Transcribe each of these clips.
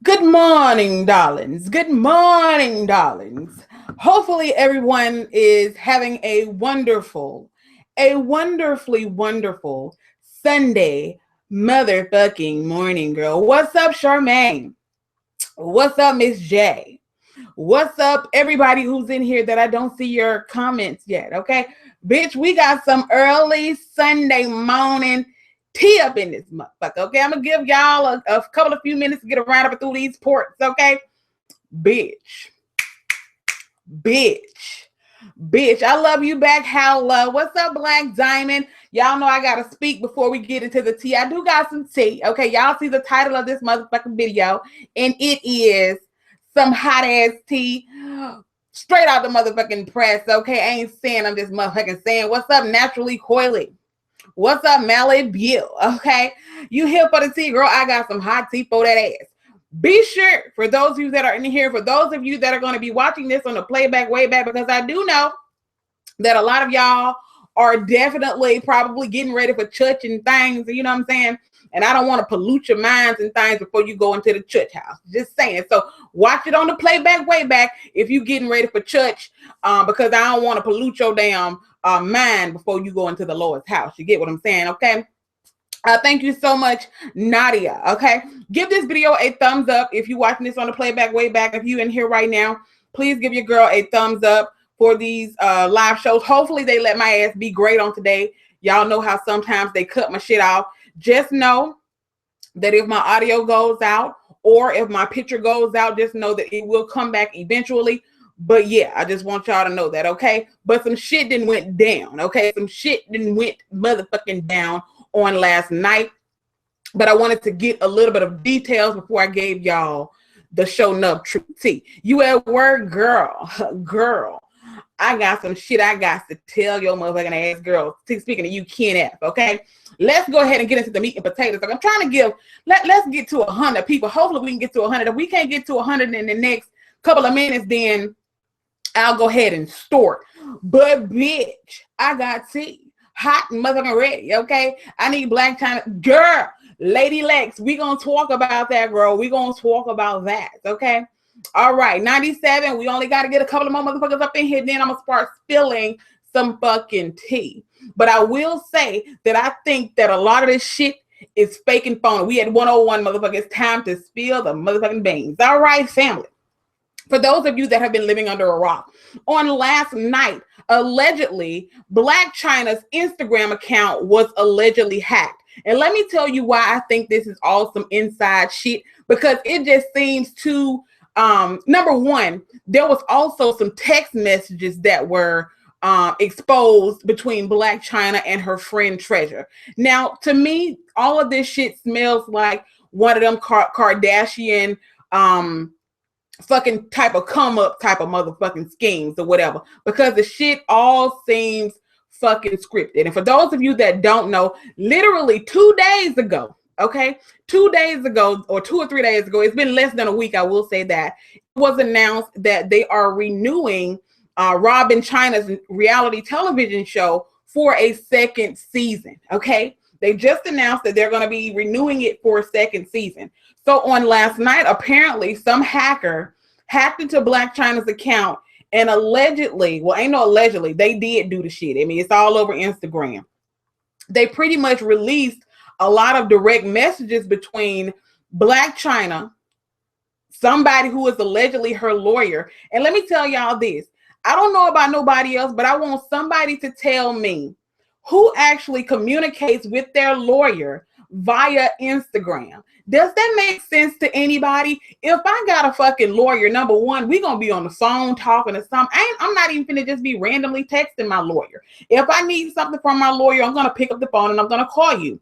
Good morning, darlings. Good morning, darlings. Hopefully, everyone is having a wonderfully wonderful Sunday motherfucking morning, girl. What's up, Charmaine? What's up, Miss J? What's up, everybody who's in here that I don't see your comments yet? Okay, bitch, we got some early Sunday morning tea up in this motherfucker. Okay, I'm gonna give y'all a couple of few minutes to get around up through these ports. Okay, bitch, bitch, bitch. I love you back. How love? What's up, Black Diamond? Y'all know I gotta speak before we get into the tea. I do got some tea. Okay, y'all see the title of this motherfucking video, and it is some hot ass tea straight out the motherfucking press. Okay, I ain't saying, I'm just motherfucking saying. What's up, Naturally Coily? What's up, Mallet Bill? Okay, you here for the tea, girl? I got some hot tea for that ass. Be sure, for those of you that are in here, for those of you that are going to be watching this on the playback way back, because I do know that a lot of y'all are definitely probably getting ready for church and things, you know what I'm saying? And I don't want to pollute your minds and things before you go into the church house. Just saying. So watch it on the playback way back if you getting ready for church, because I don't want to pollute your damn mind before you go into the Lord's house. You get what I'm saying? Okay. Thank you so much, Nadia. Okay, give this video a thumbs up if you're watching this on the playback way back. If you're in here right now, please give your girl a thumbs up for these live shows. Hopefully they let my ass be great on today. Y'all know how sometimes they cut my shit off. Just know that if my audio goes out or if my picture goes out, just know that it will come back eventually. But yeah, I just want y'all to know that, okay? But some shit didn't went down, okay? Some shit didn't went motherfucking down on last night, but I wanted to get a little bit of details before I gave y'all the show nub true tea. You at work, girl, I got some shit I got to tell your motherfucking ass girl. Speaking of you, Ken F, okay? Let's go ahead and get into the meat and potatoes. Like I'm trying to give, let's get to 100 people. Hopefully we can get to 100. If we can't get to 100 in the next couple of minutes, then I'll go ahead and store it. But bitch, I got tea. Hot and motherfucking ready, okay? I need Blac Chyna. Girl, Lady Lex, we gonna talk about that, girl. We gonna talk about that, okay? All right, 97. We only got to get a couple of more motherfuckers up in here. Then I'm gonna start spilling some fucking tea. But I will say that I think that a lot of this shit is fake and phony. We had 101 motherfuckers. It's time to spill the motherfucking beans. All right, family. For those of you that have been living under a rock, on last night, allegedly, Blac Chyna's Instagram account was allegedly hacked. And let me tell you why I think this is all some inside shit, because it just seems to, number one, there was also some text messages that were exposed between Blac Chyna and her friend Treasure. Now, to me, all of this shit smells like one of them Kardashian, fucking type of come up type of motherfucking schemes or whatever, because the shit all seems fucking scripted. And for those of you that don't know, literally 2 days ago, okay, 2 days ago or 2 or 3 days ago, it's been less than a week, I will say that, it was announced that they are renewing Robin Chyna's reality television show for a second season, okay? They just announced that they're going to be renewing it for a second season. So on last night, apparently some hacker hacked into Blac Chyna's account and allegedly, well, ain't no allegedly, they did do the shit. I mean, it's all over Instagram. They pretty much released a lot of direct messages between Blac Chyna, somebody who is allegedly her lawyer. And let me tell y'all this. I don't know about nobody else, but I want somebody to tell me who actually communicates with their lawyer via Instagram. Does that make sense to anybody? If I got a fucking lawyer, number one, we gonna be on the phone talking to some. I'm not even gonna just be randomly texting my lawyer. If I need something from my lawyer, I'm gonna pick up the phone and I'm gonna call you.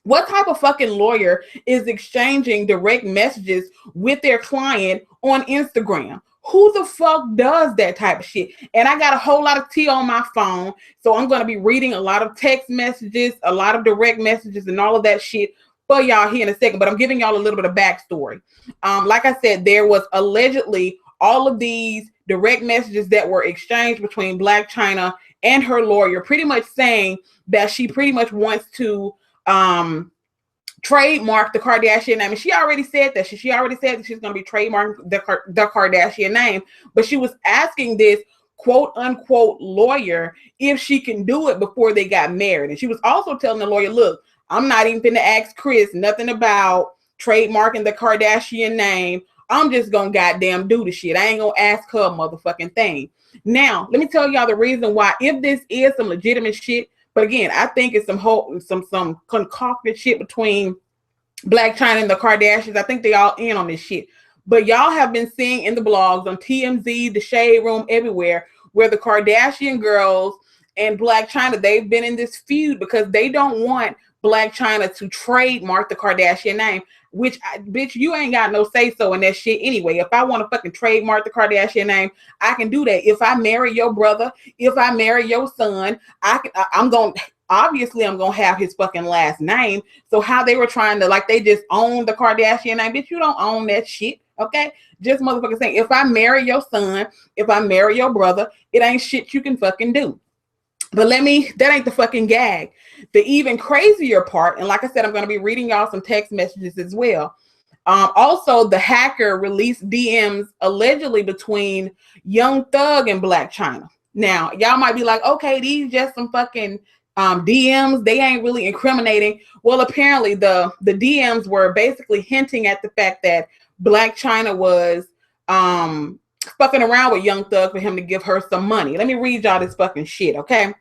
What type of fucking lawyer is exchanging direct messages with their client on Instagram? Who the fuck does that type of shit? And I got a whole lot of tea on my phone, so I'm going to be reading a lot of text messages, a lot of direct messages, and all of that shit for y'all here in a second. But I'm giving y'all a little bit of backstory. Like I said, there was allegedly all of these direct messages that were exchanged between Blac Chyna and her lawyer, pretty much saying that she pretty much wants to trademark the Kardashian name. And she already said that. She already said that she's going to be trademarking the Kardashian name. But she was asking this quote unquote lawyer if she can do it before they got married. And she was also telling the lawyer, look, I'm not even going to ask Chris nothing about trademarking the Kardashian name. I'm just going to goddamn do the shit. I ain't going to ask her a motherfucking thing. Now, let me tell y'all the reason why, if this is some legitimate shit, but again, I think it's some concocted shit between Blac Chyna and the Kardashians. I think they all in on this shit. But y'all have been seeing in the blogs on TMZ, the Shade Room, everywhere, where the Kardashian girls and Blac Chyna, they've been in this feud because they don't want Blac Chyna to trademark the Kardashian name, which, bitch, you ain't got no say-so in that shit anyway. If I want to fucking trademark the Kardashian name, I can do that. If I marry your brother, if I marry your son, I'm going to... Obviously, I'm going to have his fucking last name. So how they were trying to, like, they just own the Kardashian name. Bitch, you don't own that shit, okay? Just motherfucking saying, if I marry your son, if I marry your brother, it ain't shit you can fucking do. But that ain't the fucking gag. The even crazier part, and like I said, I'm going to be reading y'all some text messages as well. Also, the hacker released DMs allegedly between Young Thug and Blac Chyna. Now, y'all might be like, okay, these just some fucking... DMs, they ain't really incriminating. Well, apparently the DMs were basically hinting at the fact that Blac Chyna was fucking around with Young Thug for him to give her some money. Let me read y'all this fucking shit, okay?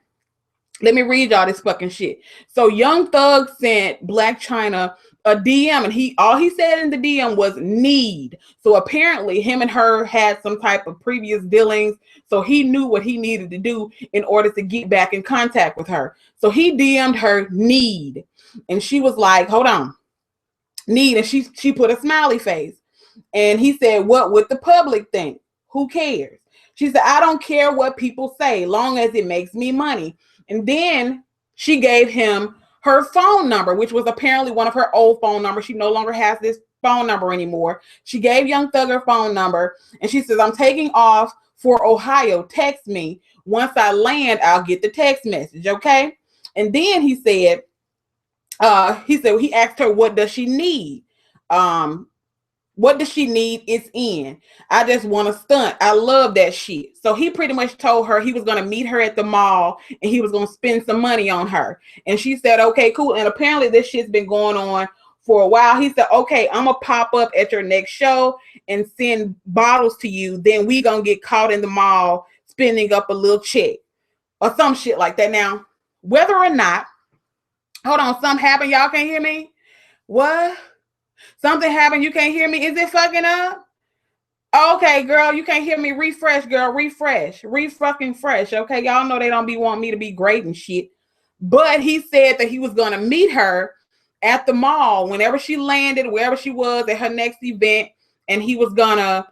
Let me read y'all this fucking shit. So Young Thug sent Blac Chyna a DM, and all he said in the DM was need. So apparently him and her had some type of previous dealings. So he knew what he needed to do in order to get back in contact with her. So he DM'd her need. And she was like, hold on, need. And she put a smiley face. And he said, what would the public think? Who cares? She said, I don't care what people say, long as it makes me money. And then she gave him her phone number, which was apparently one of her old phone numbers. She no longer has this phone number anymore. She gave Young Thug her phone number, and she says, I'm taking off for Ohio. Text me. Once I land, I'll get the text message, okay? And then he said, he asked her, what does she need? What does she need? It's in. I just want to stunt. I love that shit. So he pretty much told her he was going to meet her at the mall and he was going to spend some money on her. And she said, okay, cool. And apparently this shit's been going on for a while. He said, okay, I'm going to pop up at your next show and send bottles to you. Then we going to get caught in the mall spending up a little check or some shit like that. Now, whether or not, hold on, something happened. Y'all can't hear me? What? Something happened. You can't hear me. Is it fucking up? Okay, girl, you can't hear me. Refresh, girl. Refresh. Re-fucking fresh. Okay, y'all know they don't be wanting me to be great and shit. But he said that he was going to meet her at the mall whenever she landed, wherever she was at her next event, and he was going to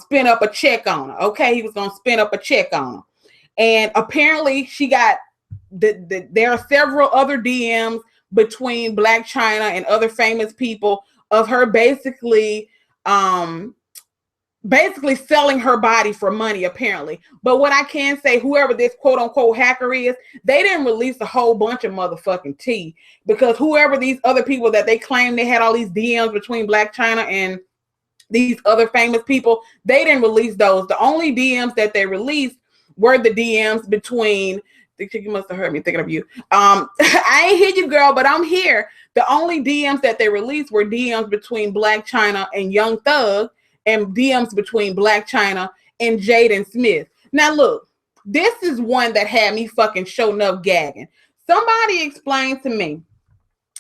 spin up a check on her. Okay, he was going to spin up a check on her. And apparently she got, there are several other DMs between Blac Chyna and other famous people of her basically selling her body for money, apparently. But what I can say, whoever this quote unquote hacker is, they didn't release a whole bunch of motherfucking tea, because whoever these other people that they claim they had all these DMs between Blac Chyna and these other famous people, they didn't release those. The only DMs that they released were the DMs between... You must have heard me thinking of you. I ain't hear you, girl, but I'm here. The only DMs that they released were DMs between Blac Chyna and Young Thug, and DMs between Blac Chyna and Jaden Smith. Now, look, this is one that had me fucking showing up gagging. Somebody explain to me.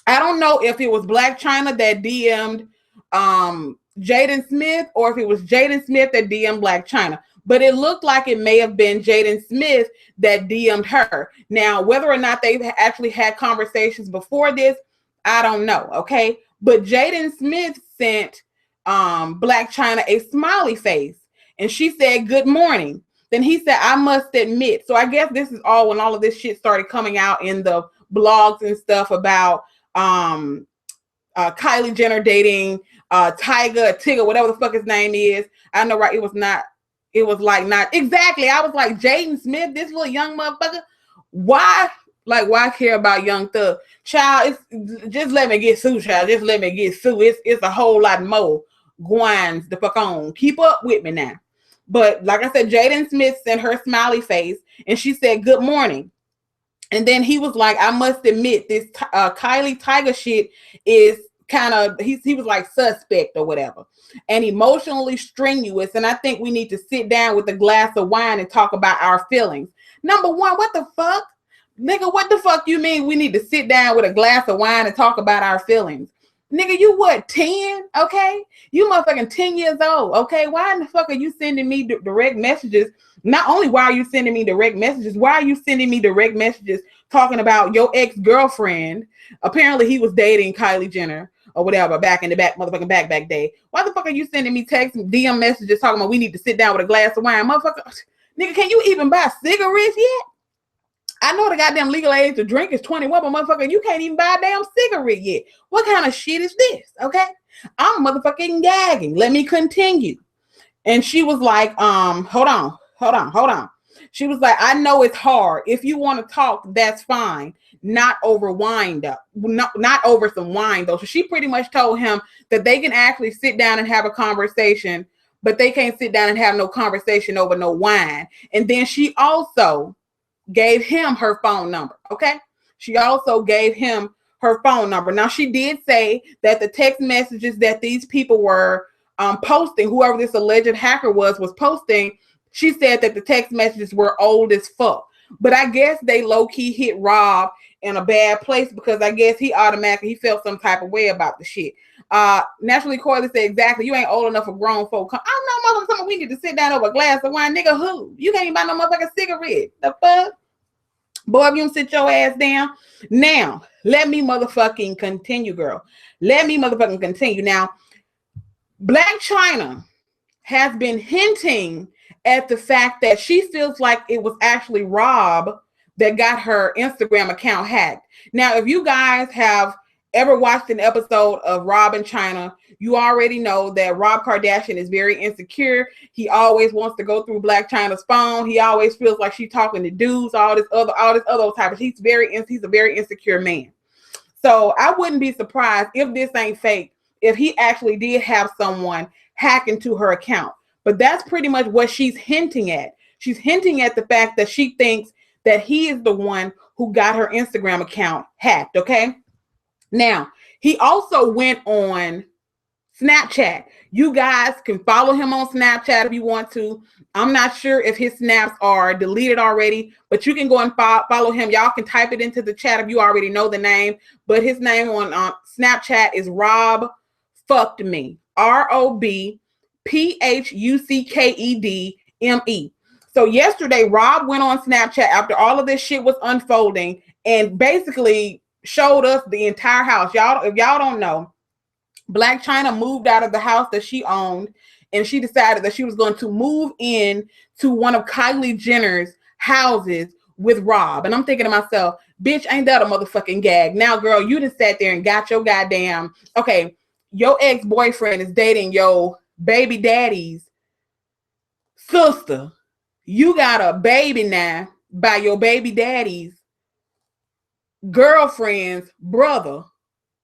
I don't know if it was Blac Chyna that DM'd Jaden Smith, or if it was Jaden Smith that DM'd Blac Chyna. But it looked like it may have been Jaden Smith that DM'd her. Now, whether or not they've actually had conversations before this, I don't know, okay? But Jaden Smith sent Blac Chyna a smiley face, and she said, good morning. Then he said, I must admit. So I guess this is all when all of this shit started coming out in the blogs and stuff about Kylie Jenner dating Tigger, whatever the fuck his name is. I know, right? It was not exactly. I was like, Jaden Smith, this little young motherfucker. Why Like, why care about Young Thug? Child, it's just let me get sued, child. Just let me get sued. It's a whole lot more gwines the fuck on. Keep up with me now. But like I said, Jaden Smith sent her smiley face and she said, "Good morning." And then he was like, "I must admit, this Kylie Tiger shit is kind of," he was like suspect or whatever, and emotionally strenuous. And I think we need to sit down with a glass of wine and talk about our feelings. Number one, what the fuck? Nigga, what the fuck you mean we need to sit down with a glass of wine and talk about our feelings? Nigga, you what, 10? Okay? You motherfucking 10 years old. Okay? Why in the fuck are you sending me direct messages? Not only why are you sending me direct messages, why are you sending me direct messages talking about your ex-girlfriend? Apparently he was dating Kylie Jenner or whatever back in the motherfucking back day. Why the fuck are you sending me text DM messages talking about we need to sit down with a glass of wine? Motherfucker, nigga, can you even buy cigarettes yet? I know the goddamn legal age to drink is 21, but motherfucker, you can't even buy a damn cigarette yet. What kind of shit is this? Okay? I'm motherfucking gagging. Let me continue. And she was like, hold on. She was like, "I know it's hard. If you want to talk, that's fine. Not over wine, though. Not over some wine, though." So she pretty much told him that they can actually sit down and have a conversation, but they can't sit down and have no conversation over no wine. And then she also gave him her phone number. Okay. She also gave him her phone number. Now, she did say that the text messages that these people were posting, whoever this alleged hacker was posting, she said that the text messages were old as fuck. But I guess they low-key hit Rob in a bad place because I guess he felt some type of way about the shit. Naturally, Corley said, "Exactly, you ain't old enough for grown folk. I'm not motherfucking, we need to sit down over a glass of wine. Nigga, who? You can't even buy no motherfucking cigarette. The fuck? Boy, if you don't sit your ass down." Now, let me motherfucking continue, girl. Let me motherfucking continue. Now, Blac Chyna has been hinting at the fact that she feels like it was actually Rob that got her Instagram account hacked. Now, if you guys have ever watched an episode of Rob and Chyna, you already know that Rob Kardashian is very insecure. He always wants to go through Blac Chyna's phone. He always feels like she's talking to dudes, all this other type of. He's a very insecure man. So I wouldn't be surprised if this ain't fake, if he actually did have someone hack into her account. But that's pretty much what she's hinting at. She's hinting at the fact that she thinks that he is the one who got her Instagram account hacked, okay? Now, he also went on Snapchat. You guys can follow him on Snapchat if you want to. I'm not sure if his snaps are deleted already, but you can go and follow him. Y'all can type it into the chat if you already know the name. But his name on Snapchat is Rob Fucked Me. ROBPHUCKEDME. So yesterday, Rob went on Snapchat after all of this shit was unfolding and basically showed us the entire house. Y'all, if y'all don't know, Blac Chyna moved out of the house that she owned, and she decided that she was going to move in to one of Kylie Jenner's houses with Rob. And I'm thinking to myself, bitch, ain't that a motherfucking gag? Now, girl, you just sat there and got your goddamn, okay, your ex-boyfriend is dating your baby daddy's sister. You got a baby now by your baby daddy's girlfriend's brother.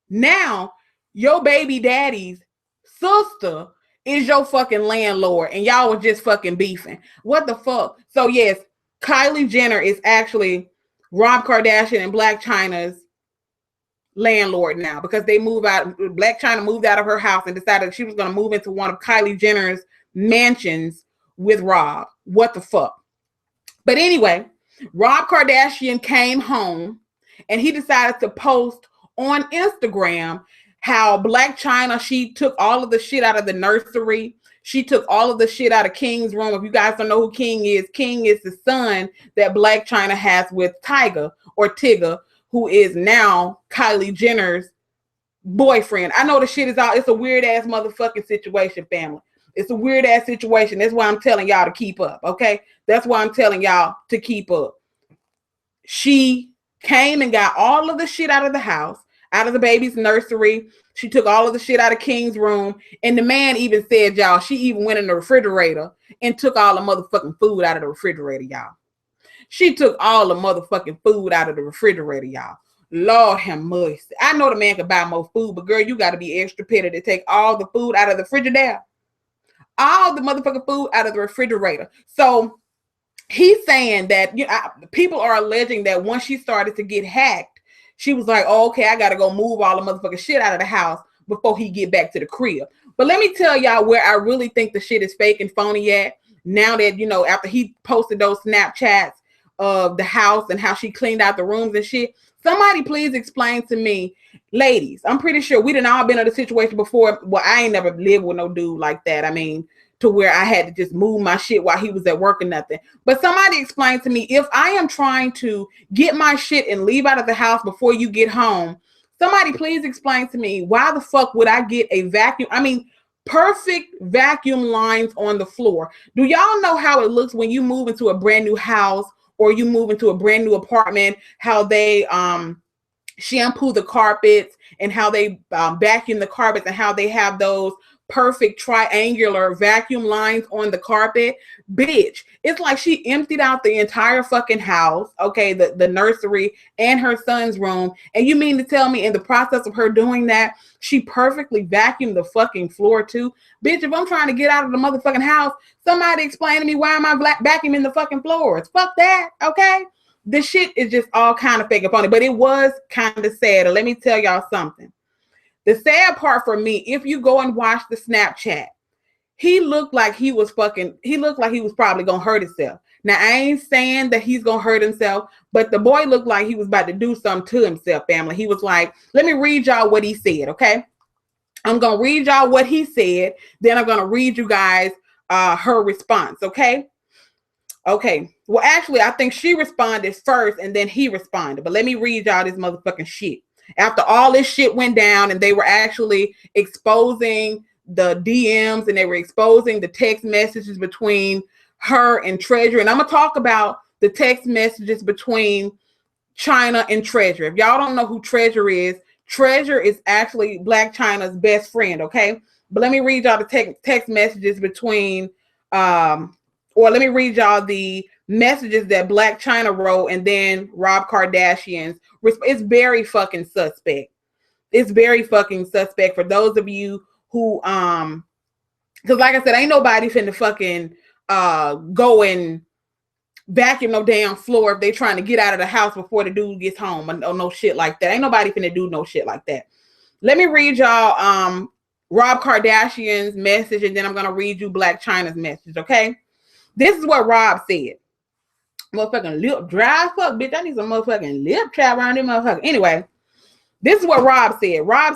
Now, your baby daddy's sister is your fucking landlord, and y'all was just fucking beefing. What the fuck? So yes, Kylie Jenner is actually Rob Kardashian and Blac Chyna's landlord now because they move out. Blac Chyna moved out of her house and decided she was going to move into one of Kylie Jenner's mansions with Rob. What the fuck? But anyway, Rob Kardashian came home and he decided to post on Instagram how Blac Chyna, she took all of the shit out of the nursery. She took all of the shit out of King's room. If you guys don't know who King is the son that Blac Chyna has with Tyga or Tigger, who is now Kylie Jenner's boyfriend. I know the shit is all, it's a weird ass motherfucking situation, family. It's a weird ass situation. That's why I'm telling y'all to keep up, okay? That's why I'm telling y'all to keep up. She came and got all of the shit out of the house, out of the baby's nursery. She took all of the shit out of King's room. And the man even said, y'all, she even went in the refrigerator and took all the motherfucking food out of the refrigerator, y'all. She took all the motherfucking food out of the refrigerator, y'all. Lord have mercy. I know the man could buy more food, but girl, you got to be extra petty to take all the food out of the refrigerator. All the motherfucking food out of the refrigerator. So he's saying that people are alleging that once she started to get hacked, she was like, oh, okay, I got to go move all the motherfucking shit out of the house before he get back to the crib. But let me tell y'all where I really think the shit is fake and phony at. Now that, after he posted those Snapchats of the house and how she cleaned out the rooms and shit, somebody please explain to me, ladies, I'm pretty sure we done all been in a situation before. Well, I ain't never lived with no dude like that. I mean, to where I had to just move my shit while he was at work or nothing. But somebody explain to me, if I am trying to get my shit and leave out of the house before you get home, somebody please explain to me, why the fuck would I get a vacuum? I mean, perfect vacuum lines on the floor. Do y'all know how it looks when you move into a brand new house or you move into a brand new apartment, how they shampoo the carpets and how they vacuum the carpets and how they have those perfect triangular vacuum lines on the carpet? Bitch, it's like she emptied out the entire fucking house, okay, the nursery and her son's room, and you mean to tell me in the process of her doing that, she perfectly vacuumed the fucking floor too? Bitch, if I'm trying to get out of the motherfucking house, somebody explain to me, why am I vacuuming the fucking floors? Fuck that, okay? This shit is just all kind of fake and funny, but it was kind of sad. And let me tell y'all something. The sad part for me, if you go and watch the Snapchat, he looked like he was probably gonna hurt himself. Now, I ain't saying that he's gonna hurt himself, but the boy looked like he was about to do something to himself, family. He was like, let me read y'all what he said, okay? I'm gonna read y'all what he said, then I'm gonna read you guys her response, okay? Okay, well, actually, I think she responded first and then he responded, but let me read y'all this motherfucking shit. After all this shit went down and they were actually exposing the DMs and they were exposing the text messages between her and Treasure. And I'm going to talk about the text messages between Chyna and Treasure. If y'all don't know who Treasure is actually Blac Chyna's best friend, okay? But let me read y'all the text messages between, let me read y'all the messages that Blac Chyna wrote and then Rob Kardashian's. It's very fucking suspect. It's very fucking suspect for those of you who, because like I said, ain't nobody finna fucking go and vacuum no damn floor if they trying to get out of the house before the dude gets home or no shit like that. Ain't nobody finna do no shit like that. Let me read y'all Rob Kardashian's message and then I'm gonna read you Blac Chyna's message, okay? This is what Rob said. Motherfucking lip dry fuck, bitch. I need some motherfucking lip trap around this motherfucker. Anyway, this is what Rob said. Rob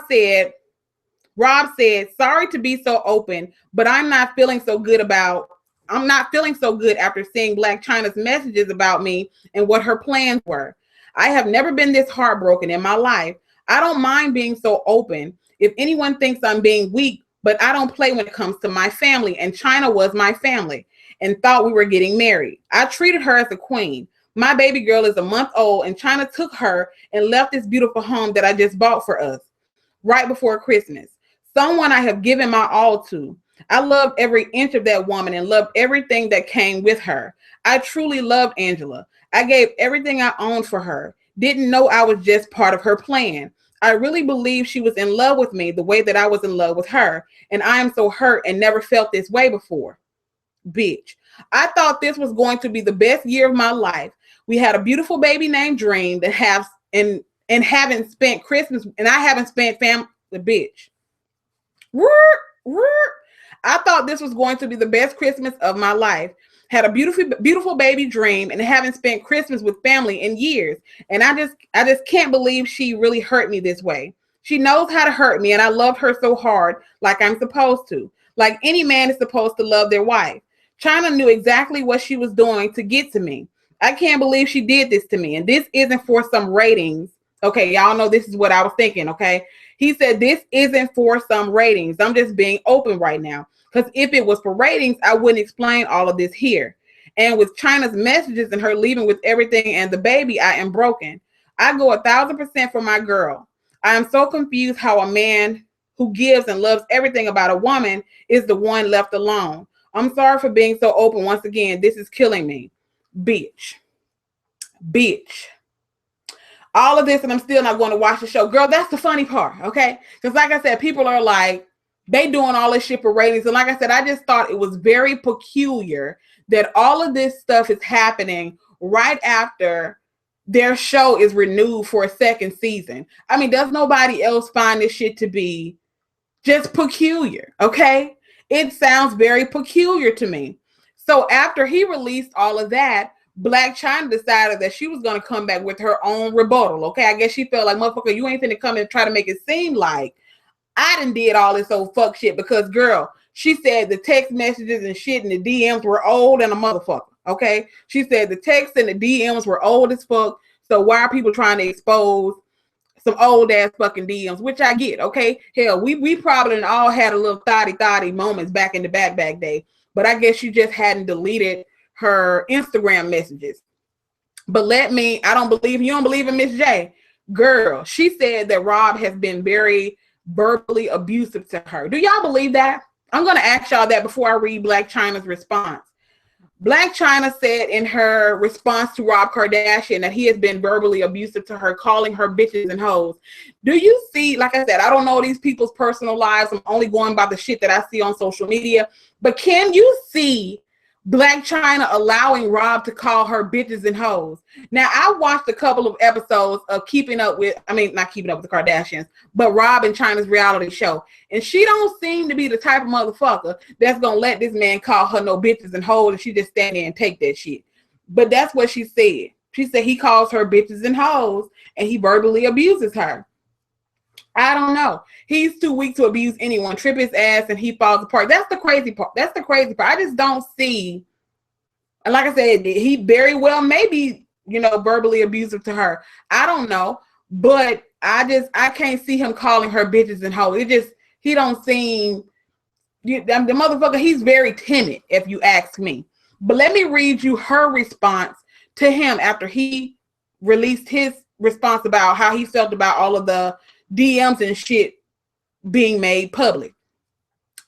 said, sorry to be so open, but I'm not feeling so good after seeing Blac Chyna's messages about me and what her plans were. I have never been this heartbroken in my life. I don't mind being so open. If anyone thinks I'm being weak, but I don't play when it comes to my family, and Chyna was my family and thought we were getting married. I treated her as a queen. My baby girl is a month old and Chyna took her and left this beautiful home that I just bought for us right before Christmas. Someone I have given my all to. I loved every inch of that woman and loved everything that came with her. I truly loved Angela. I gave everything I owned for her. Didn't know I was just part of her plan. I really believed she was in love with me the way that I was in love with her. And I am so hurt and never felt this way before. Bitch, I thought this was going to be the best year of my life. We had a beautiful baby named Dream that haven't spent Christmas, and I haven't spent family. Bitch. I thought this was going to be the best Christmas of my life. Had a beautiful baby Dream and haven't spent Christmas with family in years. And I just can't believe she really hurt me this way. She knows how to hurt me, and I love her so hard, like I'm supposed to. Like any man is supposed to love their wife. Chyna knew exactly what she was doing to get to me. I can't believe she did this to me. And this isn't for some ratings. Okay, y'all know this is what I was thinking, okay? He said, this isn't for some ratings. I'm just being open right now. Because if it was for ratings, I wouldn't explain all of this here. And with Chyna's messages and her leaving with everything and the baby, I am broken. I go 1,000% for my girl. I am so confused how a man who gives and loves everything about a woman is the one left alone. I'm sorry for being so open once again. This is killing me. Bitch. bitch. All of this, and I'm still not going to watch the show. Girl, that's the funny part, okay? Because like I said, people are like, they doing all this shit for ratings. And like I said, I just thought it was very peculiar that all of this stuff is happening right after their show is renewed for a second season. I mean, does nobody else find this shit to be just peculiar, okay? It sounds very peculiar to me. So after he released all of that, Blac Chyna decided that she was going to come back with her own rebuttal, okay? I guess she felt like, motherfucker, you ain't finna come and try to make it seem like I done did all this old fuck shit because, girl, she said the text messages and shit and the DMs were old and a motherfucker, okay? She said the texts and the DMs were old as fuck, so why are people trying to expose some old ass fucking DMs, which I get, okay? Hell, we probably all had a little thotty moments back in the back day, but I guess she just hadn't deleted her Instagram messages. But I don't believe, you don't believe in Miss J. Girl, she said that Rob has been very verbally abusive to her. Do y'all believe that? I'm going to ask y'all that before I read Blac Chyna's response. Blac Chyna said in her response to Rob Kardashian that he has been verbally abusive to her, calling her bitches and hoes. Do you see, like I said, I don't know these people's personal lives. I'm only going by the shit that I see on social media. But can you see Blac Chyna allowing Rob to call her bitches and hoes? Now, I watched a couple of episodes of not Keeping Up with the Kardashians, but Rob and Chyna's reality show. And she don't seem to be the type of motherfucker that's going to let this man call her no bitches and hoes and she just stand there and take that shit. But that's what she said. She said he calls her bitches and hoes and he verbally abuses her. I don't know. He's too weak to abuse anyone. Trip his ass and he falls apart. That's the crazy part. I just don't see. And like I said, he very well may be, verbally abusive to her. I don't know. But I can't see him calling her bitches and hoes. He don't seem, the motherfucker, he's very timid, if you ask me. But let me read you her response to him after he released his response about how he felt about all of the DMs and shit being made public.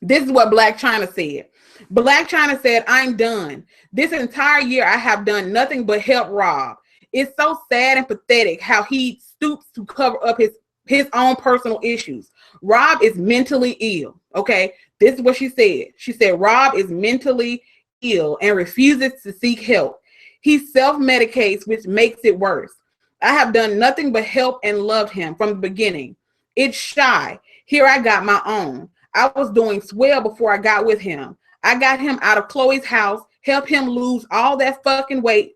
This is what Blac Chyna said. Blac Chyna said, I'm done. This entire year I have done nothing but help Rob. It's so sad and pathetic how he stoops to cover up his own personal issues. Rob is mentally ill. Okay, this is what she said. She said, Rob is mentally ill and refuses to seek help. He self-medicates, which makes it worse. I have done nothing but help and loved him from the beginning. It's shy. Here I got my own. I was doing swell before I got with him. I got him out of Chloe's house, helped him lose all that fucking weight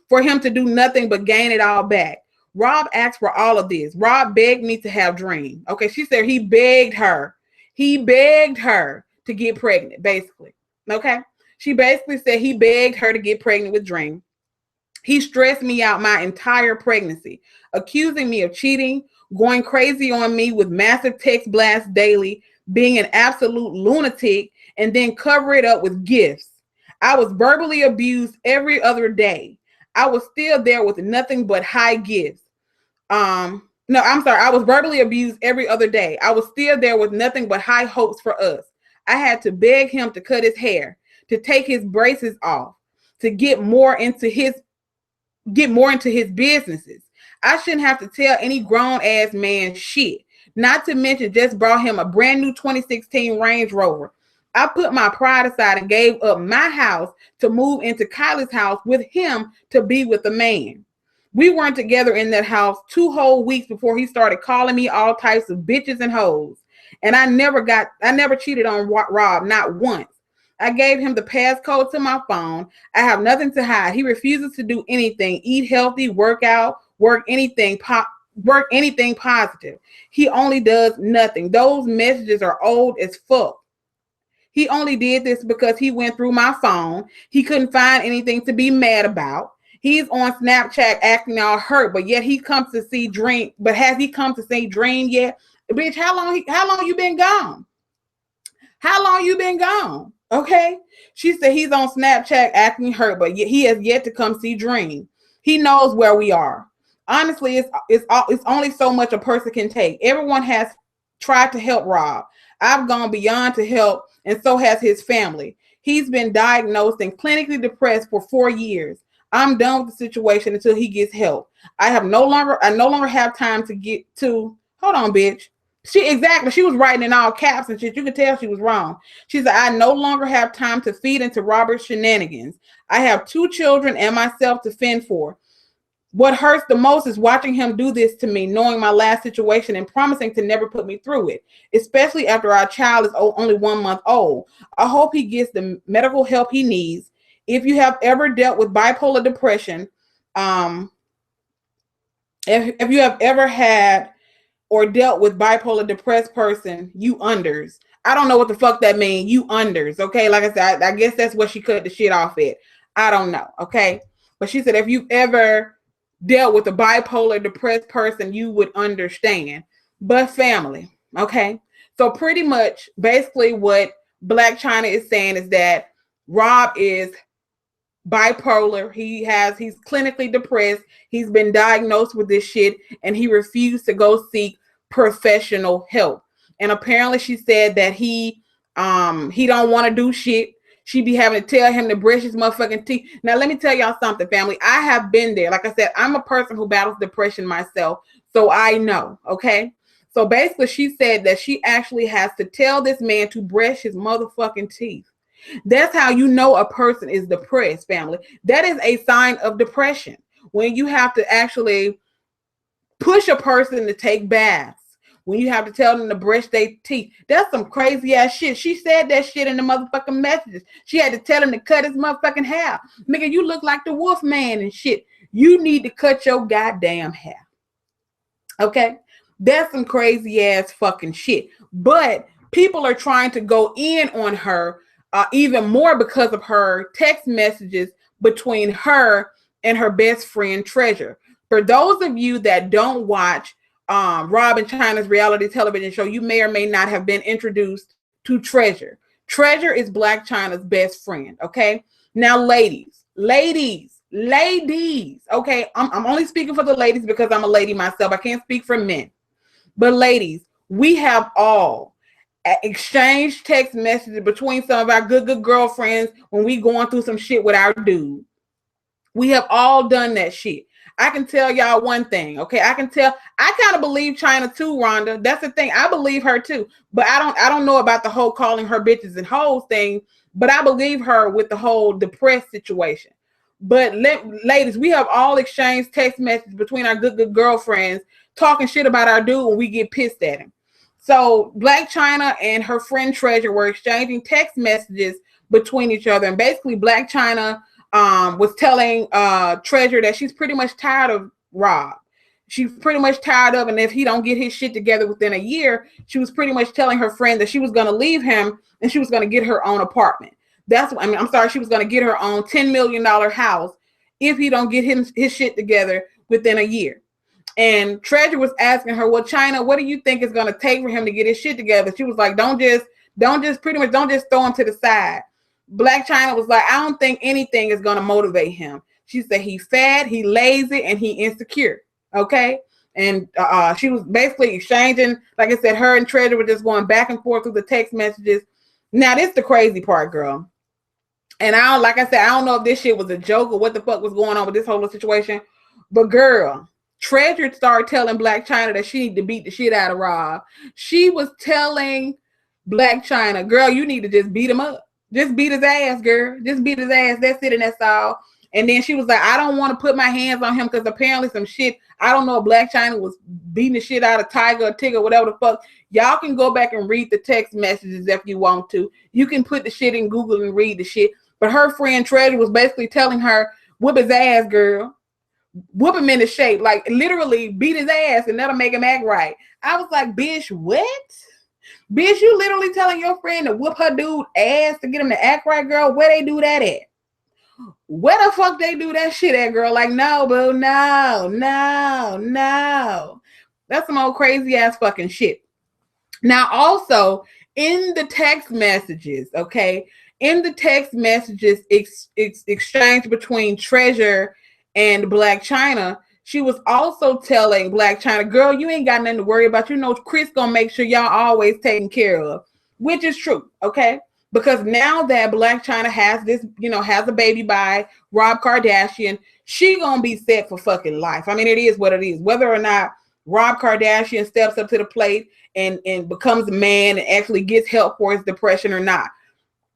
for him to do nothing but gain it all back. Rob asked for all of this. Rob begged me to have Dream. Okay, she said he begged her. He begged her to get pregnant, basically. Okay, she basically said he begged her to get pregnant with Dream. He stressed me out my entire pregnancy, accusing me of cheating, going crazy on me with massive text blasts daily, being an absolute lunatic, and then cover it up with gifts. I was verbally abused every other day. I was still there with nothing but high gifts. I was verbally abused every other day. I was still there with nothing but high hopes for us. I had to beg him to cut his hair, to take his braces off, to get more into his businesses. I shouldn't have to tell any grown ass man shit. Not to mention just brought him a brand new 2016 Range Rover. I put my pride aside and gave up my house to move into Kylie's house with him to be with a man. We weren't together in that house 2 whole weeks before he started calling me all types of bitches and hoes. And I never cheated on Rob, not once. I gave him the passcode to my phone. I have nothing to hide. He refuses to do anything, eat healthy, work out, work anything positive. He only does nothing. Those messages are old as fuck. He only did this because he went through my phone. He couldn't find anything to be mad about. He's on Snapchat acting all hurt, but yet he comes to see Dream. But has he come to see Dream yet? Bitch, how long you been gone? How long you been gone? Okay. She said he's on Snapchat acting hurt, but he has yet to come see Dream. He knows where we are. Honestly, it's only so much a person can take. Everyone has tried to help Rob. I've gone beyond to help, and so has his family. He's been diagnosed and clinically depressed for 4 years. I'm done with the situation until he gets help. I no longer have time to get to, hold on, bitch. She was writing in all caps and shit. You could tell she was wrong. She said, I no longer have time to feed into Robert's shenanigans. I have 2 children and myself to fend for. What hurts the most is watching him do this to me, knowing my last situation and promising to never put me through it, especially after our child is only 1 month old. I hope he gets the medical help he needs. If you have ever dealt with bipolar depression, if you have ever had or dealt with bipolar depressed person, you unders. I don't know what the fuck that means. You unders, okay? Like I said, I guess that's what she cut the shit off at. I don't know, okay? But she said if you've ever dealt with a bipolar depressed person, you would understand. But family, okay? So pretty much, basically what Blac Chyna is saying is that Rob is bipolar. He's clinically depressed. He's been diagnosed with this shit, and he refused to go seek professional help. And apparently she said that he don't want to do shit. She be having to tell him to brush his motherfucking teeth. Now let me tell y'all something, family. I have been there. Like I said, I'm a person who battles depression myself, so I know, okay? So basically she said that she actually has to tell this man to brush his motherfucking teeth. That's how you know a person is depressed, family. That is a sign of depression. When you have to actually push a person to take baths, when you have to tell them to brush their teeth. That's some crazy ass shit. She said that shit in the motherfucking messages. She had to tell him to cut his motherfucking hair. Nigga, you look like the wolf man and shit. You need to cut your goddamn hair. Okay? That's some crazy ass fucking shit. But people are trying to go in on her even more because of her text messages between her and her best friend Treasure. For those of you that don't watch Rob and Chyna's reality television show, you may or may not have been introduced to Treasure. Treasure is Blac Chyna's best friend, okay? Now, ladies, okay? I'm only speaking for the ladies because I'm a lady myself. I can't speak for men. But ladies, we have all exchange text messages between some of our good girlfriends when we going through some shit with our dude. We have all done that shit. I can tell y'all one thing, okay? I kind of believe Chyna too, Rhonda. That's the thing. I believe her too. But I don't know about the whole calling her bitches and hoes thing, but I believe her with the whole depressed situation. But ladies, we have all exchanged text messages between our good girlfriends talking shit about our dude when we get pissed at him. So Blac Chyna and her friend Treasure were exchanging text messages between each other. And basically Blac Chyna was telling Treasure that she's pretty much tired of Rob. She's pretty much tired of, and if he don't get his shit together within a year, she was pretty much telling her friend that she was going to leave him and she was going to get her own apartment. She was going to get her own $10 million house if he don't get his shit together within a year. And Treasure was asking her, well, Chyna, what do you think it's going to take for him to get his shit together? She was like, don't just throw him to the side. Blac Chyna was like, I don't think anything is going to motivate him. She said he fat, he lazy, and he insecure. Okay? And she was basically exchanging, like I said, her and Treasure were just going back and forth through the text messages. Now, this is the crazy part, girl. And I don't know if this shit was a joke or what the fuck was going on with this whole situation. But girl, Treasure started telling Blac Chyna that she need to beat the shit out of Rob. She was telling Blac Chyna, girl, you need to just beat him up. Just beat his ass, girl. Just beat his ass. That's it, and that's all. And then she was like, I don't want to put my hands on him because apparently some shit, I don't know if Blac Chyna was beating the shit out of Tiger or Tigger, whatever the fuck. Y'all can go back and read the text messages if you want to. You can put the shit in Google and read the shit. But her friend Treasure was basically telling her, whoop his ass, girl. Whoop him into shape. Like, literally beat his ass and that'll make him act right. I was like, bitch, what? Bitch, you literally telling your friend to whoop her dude ass to get him to act right, girl? Where they do that at? Where the fuck they do that shit at, girl? Like, no, boo, no. That's some old crazy ass fucking shit. Now, also, in the text messages, okay, exchanged between Treasure and Blac Chyna, she was also telling Blac Chyna, girl, you ain't got nothing to worry about. You know, Chris gonna make sure y'all always taken care of, which is true, okay? Because now that Blac Chyna has this, has a baby by Rob Kardashian, she gonna be set for fucking life. I mean, it is what it is. Whether or not Rob Kardashian steps up to the plate and becomes a man and actually gets help for his depression or not,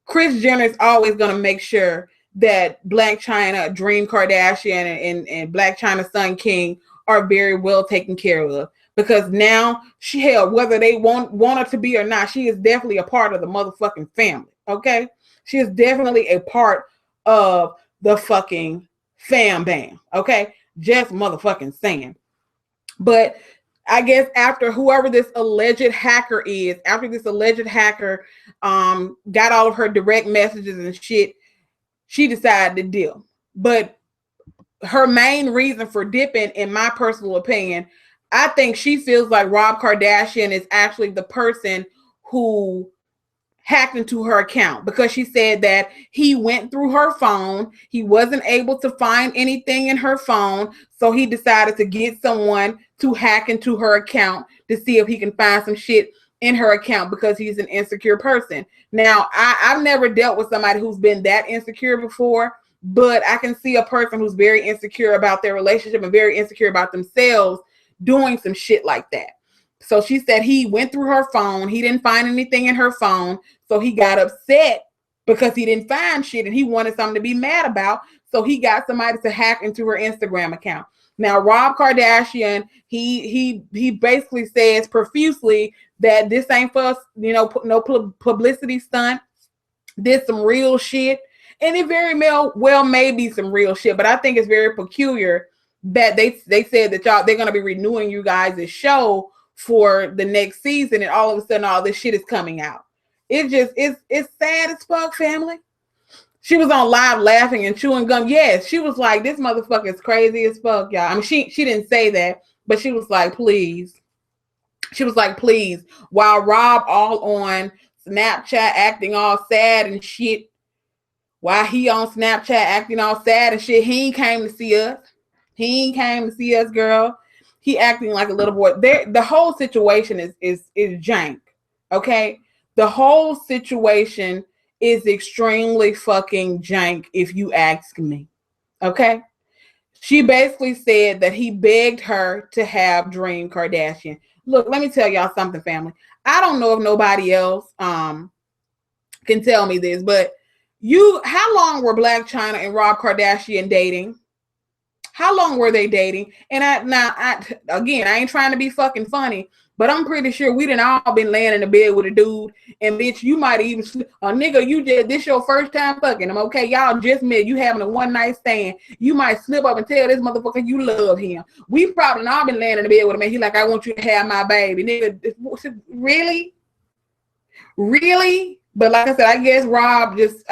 Kris Jenner is always gonna make sure that Blac Chyna, Dream Kardashian, and Blac Chyna's son King are very well taken care of. Because now whether they want her to be or not, she is definitely a part of the motherfucking family. Okay, she is definitely a part of the fucking fam bam. Okay, just motherfucking saying. But I guess after whoever this alleged hacker is, after this alleged hacker got all of her direct messages and shit, she decided to deal. But her main reason for dipping, in my personal opinion, I think she feels like Rob Kardashian is actually the person who hacked into her account, because she said that he went through her phone. He wasn't able to find anything in her phone, so he decided to get someone to hack into her account to see if he can find some shit in her account, because he's an insecure person. Now, I've never dealt with somebody who's been that insecure before, but I can see a person who's very insecure about their relationship and very insecure about themselves doing some shit like that. So she said he went through her phone. He didn't find anything in her phone. So he got upset because he didn't find shit and he wanted something to be mad about. So he got somebody to hack into her Instagram account. Now, Rob Kardashian, he basically says profusely that this ain't for us, no publicity stunt. Did some real shit. And it very well may be some real shit, but I think it's very peculiar that they said that they're going to be renewing you guys' show for the next season, and all of a sudden all this shit is coming out. It's sad as fuck, family. She was on live laughing and chewing gum. Yes, she was like, this motherfucker is crazy as fuck, y'all. I mean, she didn't say that, but she was like, please. She was like, please. While Rob all on Snapchat acting all sad and shit, while he on Snapchat acting all sad and shit, he ain't came to see us. He ain't came to see us, girl. He acting like a little boy. The whole situation is jank. Okay? The whole situation is extremely fucking jank, if you ask me. Okay? She basically said that he begged her to have Dream Kardashian. Look, let me tell y'all something, family. I don't know if nobody else can tell me this, but how long were Blac Chyna and Rob Kardashian dating? How long were they dating? And I ain't trying to be fucking funny, but I'm pretty sure we done all been laying in the bed with a dude, and bitch, you might even a nigga, this your first time fucking him, okay? Y'all just met, you having a one night stand. You might slip up and tell this motherfucker you love him. We probably all been laying in the bed with him, and he like, I want you to have my baby, nigga. Really? But like I said, I guess Rob just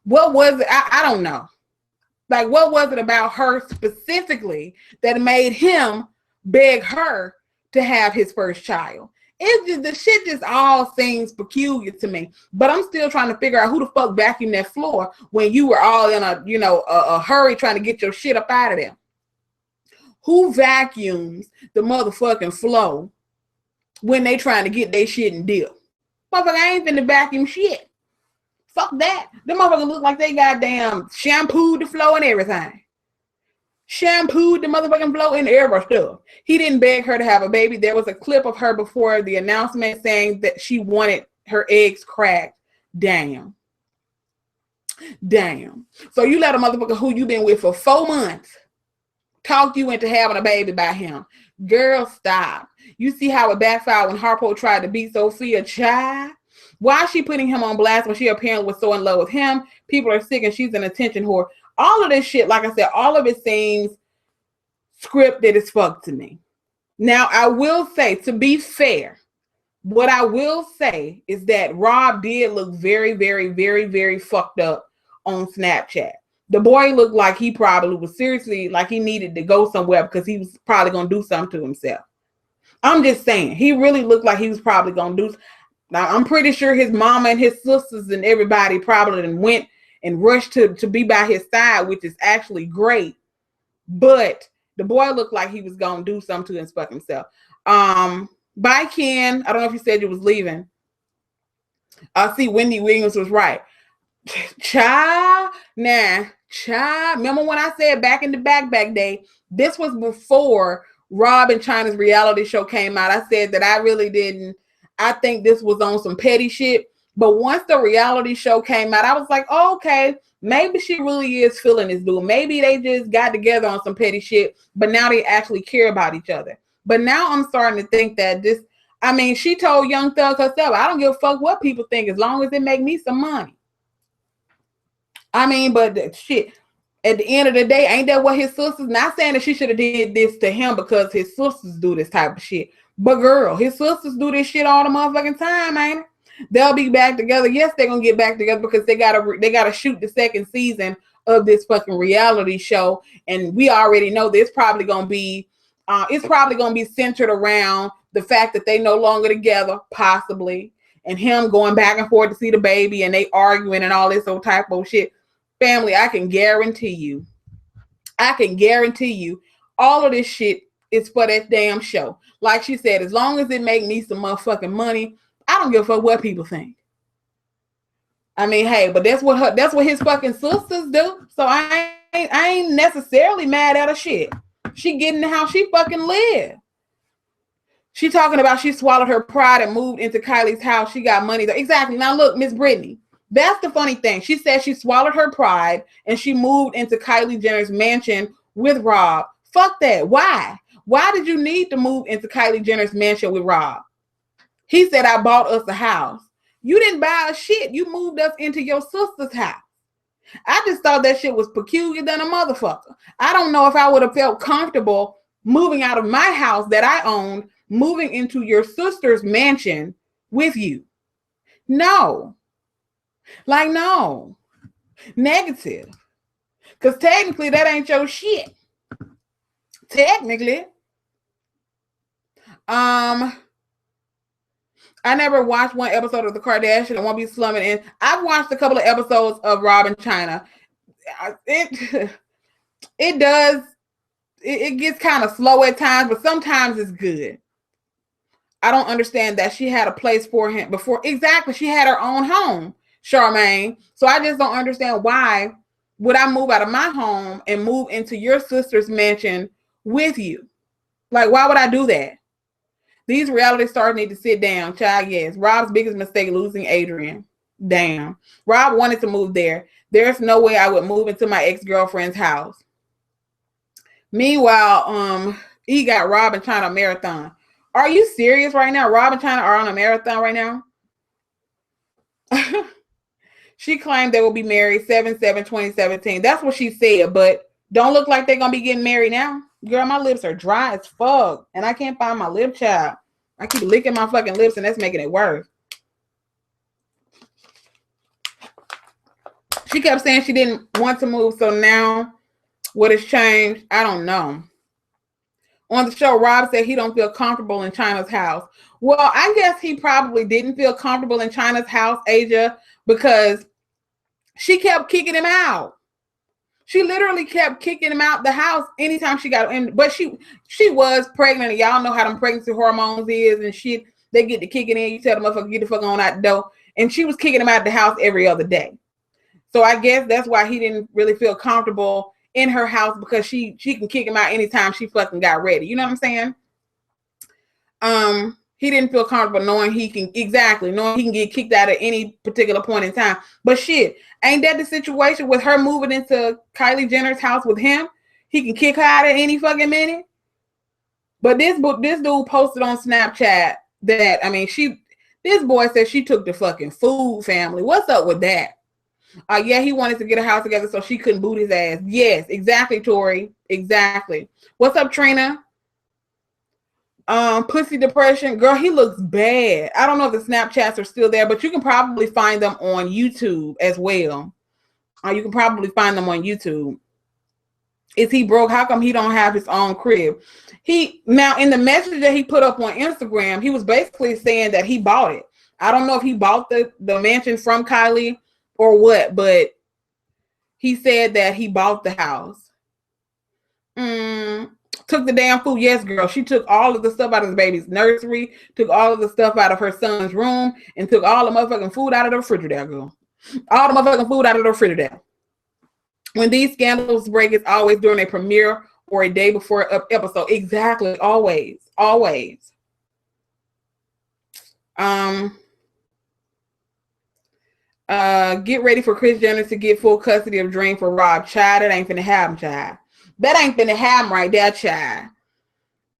what was it? I don't know. Like, what was it about her specifically that made him beg her to have his first child? It's just, the shit just all seems peculiar to me. But I'm still trying to figure out who the fuck vacuumed that floor when you were all in a hurry trying to get your shit up out of there. Who vacuums the motherfucking floor when they trying to get their shit and deal? Motherfucker, I ain't finna vacuum shit. Fuck that. Them motherfuckers look like they goddamn shampooed the floor and everything. Shampooed the motherfucking floor and every stuff. He didn't beg her to have a baby. There was a clip of her before the announcement saying that she wanted her eggs cracked. Damn. So you let a motherfucker who you been with for 4 months talk you into having a baby by him. Girl, stop. You see how it backfired when Harpo tried to beat Sophia, child? Why is she putting him on blast when she apparently was so in love with him? People are sick and she's an attention whore. All of this shit, like I said, all of it seems scripted as fuck to me. Now, I will say, to be fair, what I will say is that Rob did look very, very, very, very fucked up on Snapchat. The boy looked like he probably was seriously, like he needed to go somewhere because he was probably going to do something to himself. I'm just saying, he really looked like he was probably going to do. Now, I'm pretty sure his mama and his sisters and everybody probably went and rushed to be by his side, which is actually great. But the boy looked like he was going to do something to himself. Bye, Ken. I don't know if you said you was leaving. See, Wendy Williams was right. Child, remember when I said back in the back day, this was before Rob and Chyna's reality show came out. I said that I think this was on some petty shit. But once the reality show came out, I was like, oh, okay, maybe she really is feeling this dude. Maybe they just got together on some petty shit, but now they actually care about each other. But now I'm starting to think that she told Young Thug herself, I don't give a fuck what people think as long as it make me some money. But shit, at the end of the day, ain't that what his sisters, not saying that she should have did this to him because his sisters do this type of shit. But girl, his sisters do this shit all the motherfucking time, ain't it? They'll be back together. Yes, they're gonna get back together because they gotta shoot the second season of this fucking reality show. And we already know this probably gonna be it's probably gonna be centered around the fact that they no longer together, possibly, and him going back and forth to see the baby and they arguing and all this old type of shit. Family, I can guarantee you all of this shit is for that damn show. Like she said, as long as it make me some motherfucking money, I don't give a fuck what people think. Hey, but that's what his fucking sisters do. So I ain't necessarily mad at her shit. She getting how she fucking live. She talking about she swallowed her pride and moved into Kylie's house. She got money. Exactly. Now look, Miss Brittany. That's the funny thing. She said she swallowed her pride and she moved into Kylie Jenner's mansion with Rob. Fuck that. Why? Why did you need to move into Kylie Jenner's mansion with Rob? He said, I bought us a house. You didn't buy a shit. You moved us into your sister's house. I just thought that shit was peculiar than a motherfucker. I don't know if I would have felt comfortable moving out of my house that I owned, moving into your sister's mansion with you. No. No. Negative. Because technically that ain't your shit. Technically. I never watched one episode of The Kardashians. I won't be slumming in. I've watched a couple of episodes of Rob and Chyna. It gets kind of slow at times, but sometimes it's good. I don't understand that she had a place for him before. Exactly. She had her own home, Charmaine. So I just don't understand why would I move out of my home and move into your sister's mansion with you? Like, why would I do that? These reality stars need to sit down. Child, yes. Rob's biggest mistake, losing Adrian. Damn. Rob wanted to move there. There's no way I would move into my ex-girlfriend's house. Meanwhile, he got Rob and Chyna marathon. Are you serious right now? Rob and Chyna are on a marathon right now? She claimed they will be married 7/7/2017. That's what she said, but don't look like they're going to be getting married now. Girl, my lips are dry as fuck, and I can't find my lip child. I keep licking my fucking lips, and that's making it worse. She kept saying she didn't want to move, so now what has changed? I don't know. On the show, Rob said he don't feel comfortable in Chyna's house. Well, I guess he probably didn't feel comfortable in Chyna's house, Asia, because she kept kicking him out. She literally kept kicking him out the house anytime she got in. But she was pregnant, and y'all know how them pregnancy hormones is and shit. They get to kicking in. You tell the motherfucker, get the fuck on out the door. And she was kicking him out the house every other day. So I guess that's why he didn't really feel comfortable in her house, because she can kick him out anytime she fucking got ready. You know what I'm saying? He didn't feel comfortable knowing he can get kicked out at any particular point in time. But shit, ain't that the situation with her moving into Kylie Jenner's house with him? He can kick her out at any fucking minute. But this dude posted on Snapchat that, this boy said she took the fucking food, family. What's up with that? Yeah, he wanted to get a house together so she couldn't boot his ass. Yes, exactly, Tori. Exactly. What's up, Trina? Pussy depression. Girl, he looks bad. I don't know if the Snapchats are still there, but you can probably find them on YouTube as well. You can probably find them on YouTube. Is he broke? How come he don't have his own crib? Now, in the message that he put up on Instagram, he was basically saying that he bought it. I don't know if he bought the mansion from Kylie or what, but he said that he bought the house. Took the damn food. Yes, girl. She took all of the stuff out of the baby's nursery, took all of the stuff out of her son's room, and took all the motherfucking food out of the refrigerator, girl. All the motherfucking food out of the refrigerator. When these scandals break, it's always during a premiere or a day before an episode. Exactly. Always. Always. Get ready for Kris Jenner to get full custody of Dream for Rob. Child, that ain't finna happen, child. That ain't finna happen right there, child.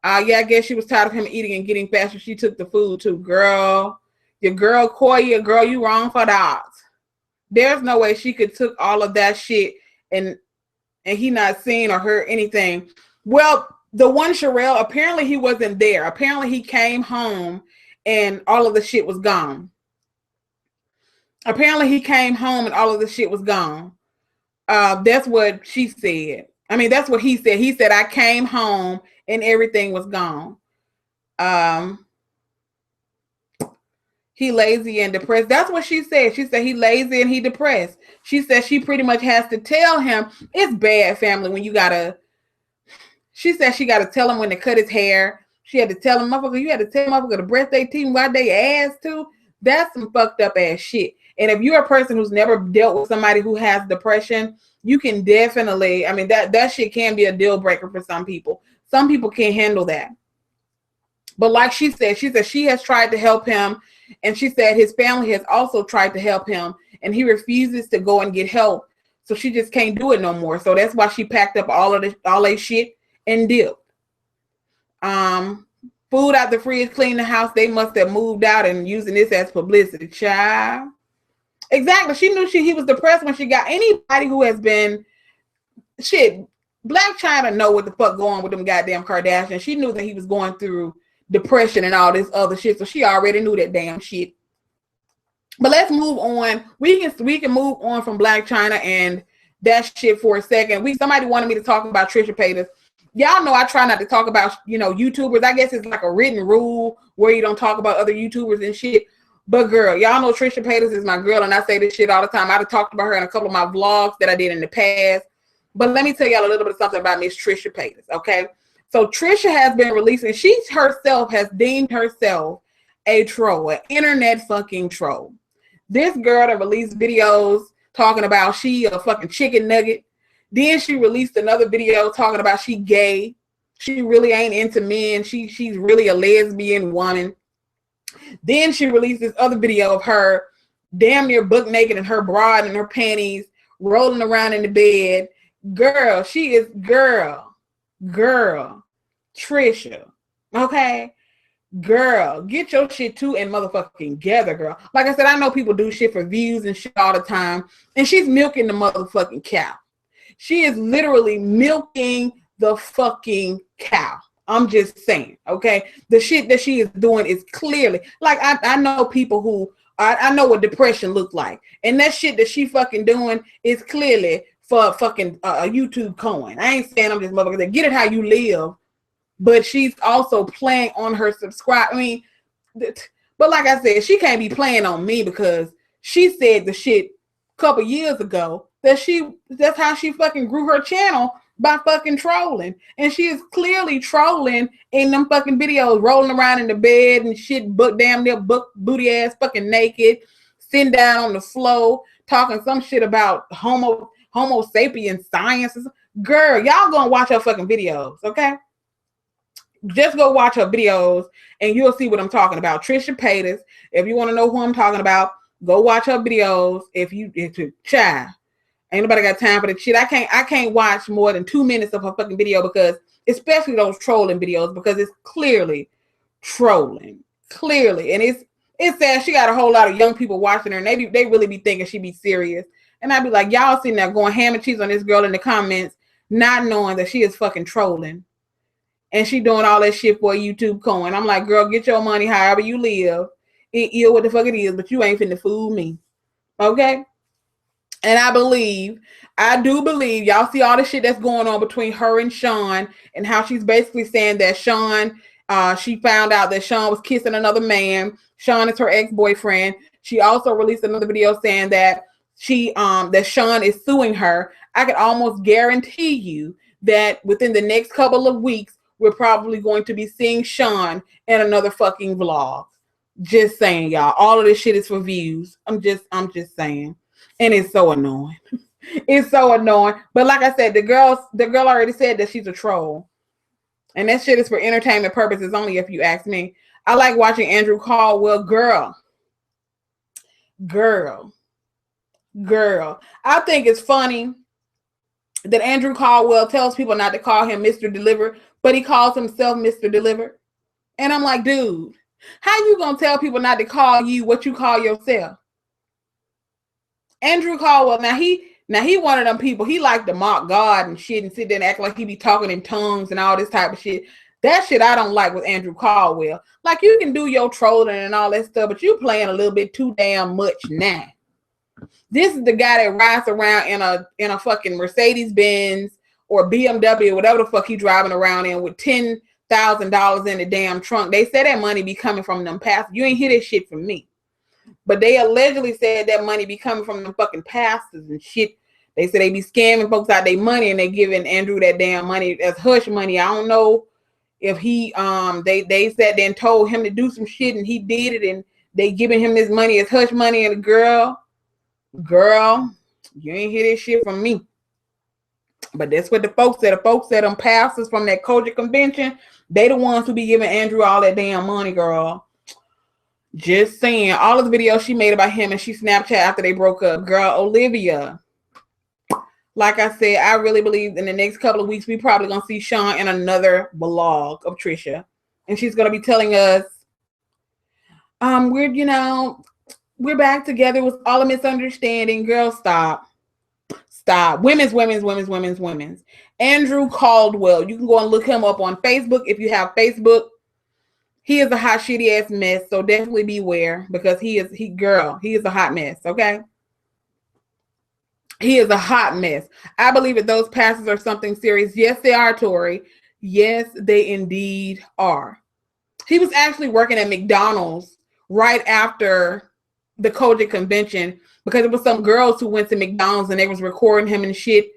Yeah, I guess she was tired of him eating and getting faster. She took the food too. Girl, your girl Koya, girl, you wrong for that. There's no way she could took all of that shit and he not seen or heard anything. Well, the one Sherelle, apparently he wasn't there. Apparently he came home and all of the shit was gone. Apparently he came home and all of the shit was gone. That's what she said. I mean, that's what he said. He said, I came home and everything was gone. He lazy and depressed. That's what she said. She said he lazy and he depressed. She said she pretty much has to tell him it's bad, family, when you gotta. She said she gotta tell him when to cut his hair. She had to tell him, motherfucker, you had to tell motherfucker to brush their teeth, wipe their ass too. That's some fucked up ass shit. And if you're a person who's never dealt with somebody who has depression, you can definitely, I mean, that shit can be a deal breaker for some people. Some people can't handle that. But like she said she has tried to help him. And she said his family has also tried to help him. And he refuses to go and get help. So she just can't do it no more. So that's why she packed up all that shit and dipped. Food out the fridge, clean the house. They must have moved out and using this as publicity, child. Exactly. She knew he was depressed when she got anybody who has been shit. Blac Chyna know what the fuck going on with them goddamn Kardashians. She knew that he was going through depression and all this other shit, so she already knew that damn shit. But let's move on. We can move on from Blac Chyna and that shit for a second. Somebody wanted me to talk about Trisha Paytas. Y'all know I try not to talk about, YouTubers. I guess it's like a written rule where you don't talk about other YouTubers and shit. But girl, y'all know Trisha Paytas is my girl, and I say this shit all the time. I've talked about her in a couple of my vlogs that I did in the past. But let me tell y'all a little bit of something about Miss Trisha Paytas, okay? So Trisha has been releasing, she herself has deemed herself a troll, an internet fucking troll. This girl that released videos talking about she a fucking chicken nugget. Then she released another video talking about she gay. She really ain't into men. She's really a lesbian woman. Then she released this other video of her damn near buck naked in her bra and her panties, rolling around in the bed. Girl, she is girl, Trisha. Okay? Girl, get your shit too and motherfucking together, girl. Like I said, I know people do shit for views and shit all the time, and she's milking the motherfucking cow. She is literally milking the fucking cow. I'm just saying, okay? The shit that she is doing is clearly, like, I know people who, I know what depression looks like. And that shit that she fucking doing is clearly for fucking a YouTube coin. I ain't saying I'm just motherfucker. Get it how you live. But she's also playing on her subscribe. I mean, but like I said, she can't be playing on me because she said the shit a couple years ago that's how she fucking grew her channel, by fucking trolling. And she is clearly trolling in them fucking videos, rolling around in the bed and shit, damn near booty ass fucking naked, sitting down on the floor, talking some shit about homo sapien sciences. Girl, y'all gonna watch her fucking videos, okay? Just go watch her videos and you'll see what I'm talking about. Trisha Paytas, if you want to know who I'm talking about, go watch her videos. If child, ain't nobody got time for that shit. I can't watch more than 2 minutes of her fucking video, because especially those trolling videos, because it's clearly trolling. Clearly. And it's sad. She got a whole lot of young people watching her, and they really be thinking she be serious. And I'd be like, y'all sitting there going ham and cheese on this girl in the comments, not knowing that she is fucking trolling. And she doing all that shit for a YouTube coin. I'm like, girl, get your money however you live. It is what the fuck it is, but you ain't finna fool me. Okay? And I do believe, y'all see all the shit that's going on between her and Sean, and how she's basically saying that Sean, she found out that Sean was kissing another man. Sean is her ex-boyfriend. She also released another video saying that that Sean is suing her. I could almost guarantee you that within the next couple of weeks, we're probably going to be seeing Sean in another fucking vlog. Just saying, y'all. All of this shit is for views. I'm just saying. And it's so annoying. It's so annoying. But like I said, the girl already said that she's a troll. And that shit is for entertainment purposes only, if you ask me. I like watching Andrew Caldwell. Girl. I think it's funny that Andrew Caldwell tells people not to call him Mr. Deliver, but he calls himself Mr. Deliver. And I'm like, dude, how you gonna tell people not to call you what you call yourself? Andrew Caldwell, now he one of them people, he like to mock God and shit and sit there and act like he be talking in tongues and all this type of shit. That shit I don't like with Andrew Caldwell. Like, you can do your trolling and all that stuff, but you playing a little bit too damn much now. This is the guy that rides around in a fucking Mercedes Benz or BMW or whatever the fuck he driving around in with $10,000 in the damn trunk. They say that money be coming from them pastors. You ain't hear this shit from me. But they allegedly said that money be coming from them fucking pastors and shit. They say they be scamming folks out their money and they giving Andrew that damn money as hush money. I don't know if he they said then told him to do some shit and he did it and they giving him this money as hush money. And the girl, you ain't hear this shit from me. But that's what the folks said. The folks said them pastors from that Kojic convention, they the ones who be giving Andrew all that damn money, girl. Just saying. All of the videos she made about him and she Snapchat after they broke up. Girl, Olivia. Like I said, I really believe in the next couple of weeks, we probably going to see Sean in another vlog of Trisha. And she's going to be telling us, we're back together. It was all a misunderstanding. Girl, stop. Women's. Andrew Caldwell. You can go and look him up on Facebook if you have Facebook. He is a hot, shitty ass mess. So definitely beware because he is a hot mess. Okay. He is a hot mess. I believe that those pastors are something serious. Yes, they are, Tori. Yes, they indeed are. He was actually working at McDonald's right after the Kojic convention because it was some girls who went to McDonald's and they was recording him and shit.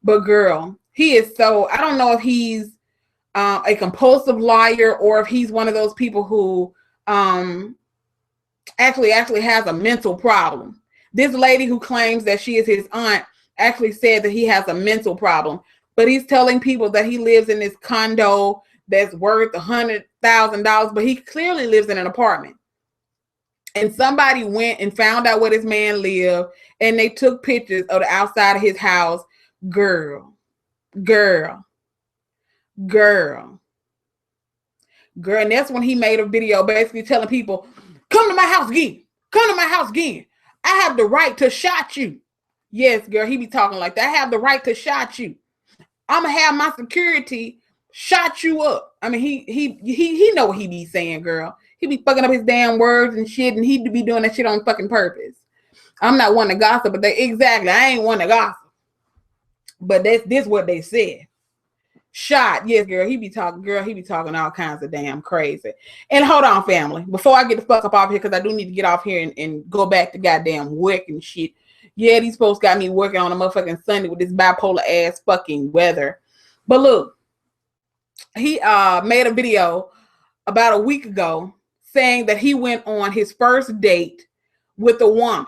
But girl, he is so, I don't know if he's a compulsive liar or if he's one of those people who actually has a mental problem. This lady who claims that she is his aunt actually said that he has a mental problem, but he's telling people that he lives in this condo that's worth $100,000, but he clearly lives in an apartment. And somebody went and found out where this man lived, and they took pictures of the outside of his house. Girl. And that's when he made a video basically telling people, come to my house again. I have the right to shot you. Yes, girl, he be talking like that. I have the right to shot you. I'm gonna have my security shot you up. I mean, he know what he be saying, girl. He be fucking up his damn words and shit, and he be doing that shit on fucking purpose. I'm not one to gossip, but I ain't one to gossip. But this what they said. Shot. Yes, girl, he be talking all kinds of damn crazy. And hold on, family. Before I get the fuck up off here, because I do need to get off here and go back to goddamn work and shit. Yeah, these folks got me working on a motherfucking Sunday with this bipolar ass fucking weather. But look, he made a video about a week ago saying that he went on his first date with a woman.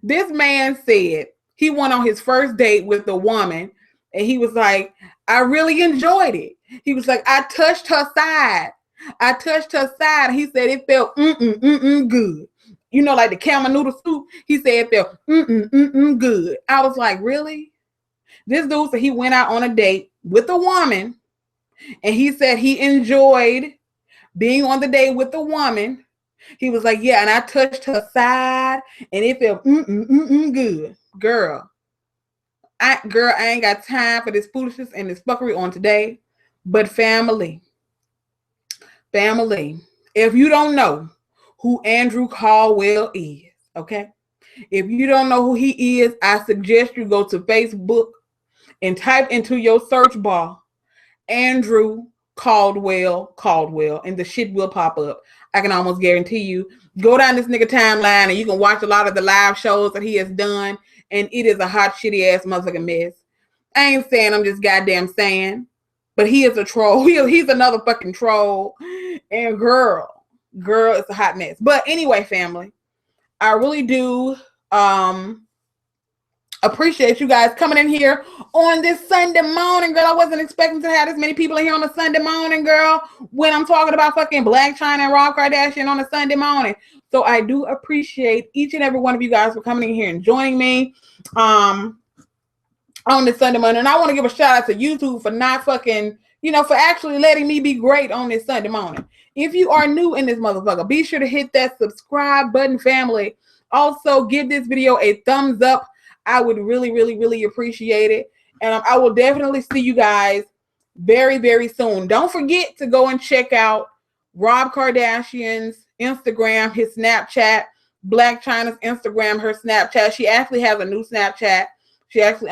This man said he went on his first date with a woman and he was like, I really enjoyed it. He was like, I touched her side. He said it felt good. You know, like the camel noodle soup. He said it felt good. I was like, really? This dude said he went out on a date with a woman and he said he enjoyed being on the date with a woman. He was like, yeah, and I touched her side and it felt good. Girl, I ain't got time for this foolishness and this fuckery on today. But family, if you don't know who Andrew Caldwell is, okay? If you don't know who he is, I suggest you go to Facebook and type into your search bar Andrew Caldwell, and the shit will pop up. I can almost guarantee you. Go down this nigga timeline and you can watch a lot of the live shows that he has done, and it is a hot, shitty ass motherfucking mess. I ain't saying, I'm just goddamn saying. but he is a troll. He's another fucking troll. And girl, it's a hot mess. But anyway, family, I really do appreciate you guys coming in here on this Sunday morning, girl. I wasn't expecting to have this many people in here on a Sunday morning, girl, when I'm talking about fucking Blac Chyna and Rob Kardashian on a Sunday morning. So I do appreciate each and every one of you guys for coming in here and joining me on this Sunday morning. And I want to give a shout out to YouTube for not fucking, for actually letting me be great on this Sunday morning. If you are new in this motherfucker, be sure to hit that subscribe button, family. Also, give this video a thumbs up. I would really, really, really appreciate it. And I will definitely see you guys very, very soon. Don't forget to go and check out Rob Kardashian's Instagram, his Snapchat, Blac Chyna's Instagram, her Snapchat. She actually has a new Snapchat. She has a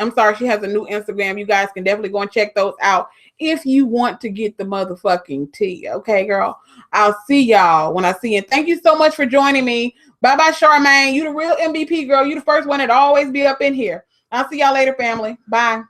new Instagram. You guys can definitely go and check those out if you want to get the motherfucking tea. Okay, girl? I'll see y'all when I see you. Thank you so much for joining me. Bye-bye, Charmaine. You the real MVP, girl. You the first one that always be up in here. I'll see y'all later, family. Bye.